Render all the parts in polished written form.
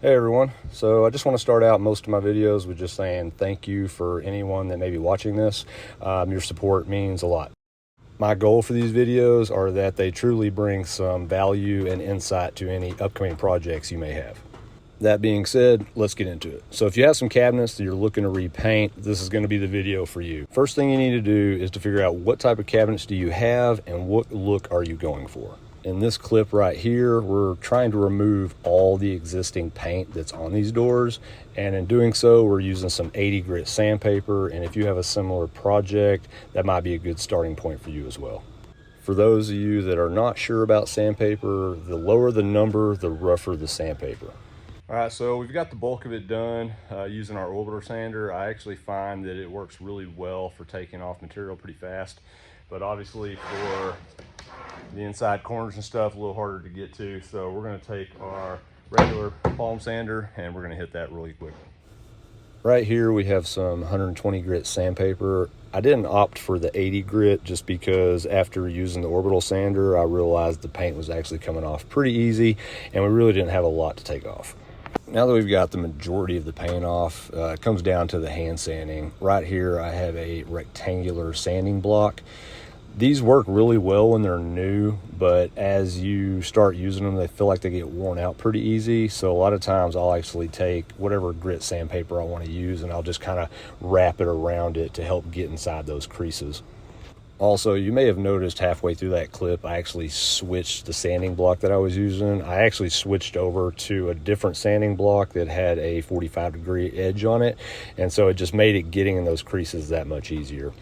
Hey everyone, so I just want to start out most of my videos with just saying thank you for anyone that may be watching this. Your support means a lot. My goal for these videos are that they truly bring some value and insight to any upcoming projects you may have. That being said, let's get into it. So if you have some cabinets that you're looking to repaint, this is going to be the video for you. First thing you need to do is to figure out what type of cabinets do you have and what look are you going for. In this clip right here, we're trying to remove all the existing paint that's on these doors. And in doing so, we're using some 80 grit sandpaper. And if you have a similar project, that might be a good starting point for you as well. For those of you that are not sure about sandpaper, the lower the number, the rougher the sandpaper. All right, so we've got the bulk of it done using our Orbiter sander. I actually find that it works really well for taking off material pretty fast, but obviously for the inside corners and stuff, a little harder to get to. So we're gonna take our regular palm sander and we're gonna hit that really quick. Right here we have some 120 grit sandpaper. I didn't opt for the 80 grit just because after using the orbital sander, I realized the paint was actually coming off pretty easy and we really didn't have a lot to take off. Now that we've got the majority of the paint off, it comes down to the hand sanding. Right here I have a rectangular sanding block. These work really well when they're new, but as you start using them, they feel like they get worn out pretty easy. So a lot of times I'll actually take whatever grit sandpaper I want to use and I'll just kind of wrap it around it to help get inside those creases. Also, you may have noticed halfway through that clip, I actually switched the sanding block that I was using. I actually switched over to a different sanding block that had a 45-degree edge on it. And so it just made it getting in those creases that much easier.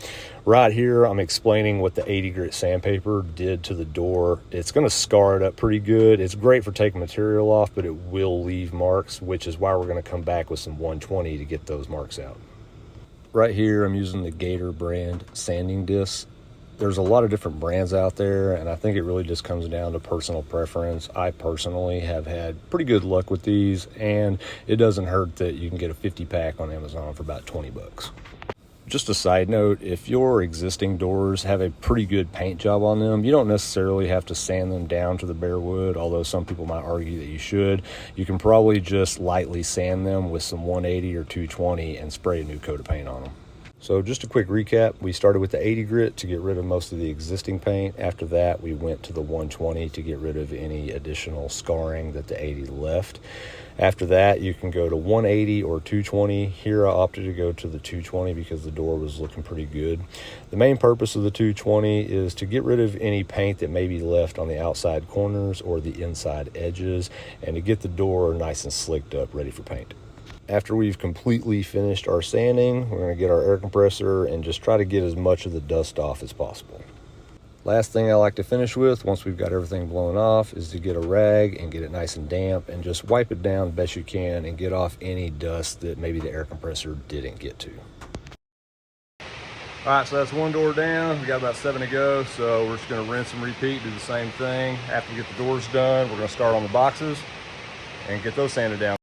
Right here, I'm explaining what the 80 grit sandpaper did to the door. It's gonna scar it up pretty good. It's great for taking material off, but it will leave marks, which is why we're gonna come back with some 120 to get those marks out. Right here, I'm using the Gator brand sanding discs. There's a lot of different brands out there, and I think it really just comes down to personal preference. I personally have had pretty good luck with these, and it doesn't hurt that you can get a 50 pack on Amazon for about 20 bucks. Just a side note, if your existing doors have a pretty good paint job on them, you don't necessarily have to sand them down to the bare wood, although some people might argue that you should. You can probably just lightly sand them with some 180 or 220 and spray a new coat of paint on them. So just a quick recap, we started with the 80 grit to get rid of most of the existing paint. After that, we went to the 120 to get rid of any additional scarring that the 80 left. After that, you can go to 180 or 220. Here I opted to go to the 220 because the door was looking pretty good. The main purpose of the 220 is to get rid of any paint that may be left on the outside corners or the inside edges and to get the door nice and slicked up, ready for paint. After we've completely finished our sanding, we're going to get our air compressor and just try to get as much of the dust off as possible. Last thing I like to finish with, once we've got everything blown off, is to get a rag and get it nice and damp and just wipe it down the best you can and get off any dust that maybe the air compressor didn't get to. All right, so that's one door down. We got about 7 to go, so we're just going to rinse and repeat, do the same thing. After we get the doors done, we're going to start on the boxes and get those sanded down.